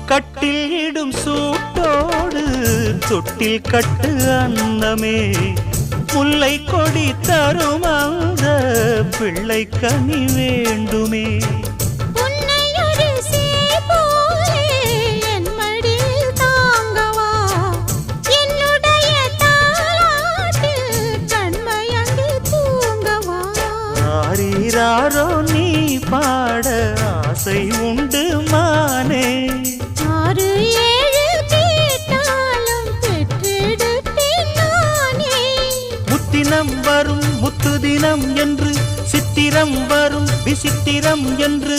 கட்டில் இடும் சூட்டோடு தொட்டில் கட்டு அன்னமே முல்லை கொடி தரும் அந்த பிள்ளை கனி வேண்டுமே நீ பாட ஆசை உண்டு மானே 6 7 கேட்டாலும் பெற்றெடுப்பேன் நானே முத்தினம் வரும் முத்து தினம் என்று சித்திரம் வரும் விசித்திரம் என்று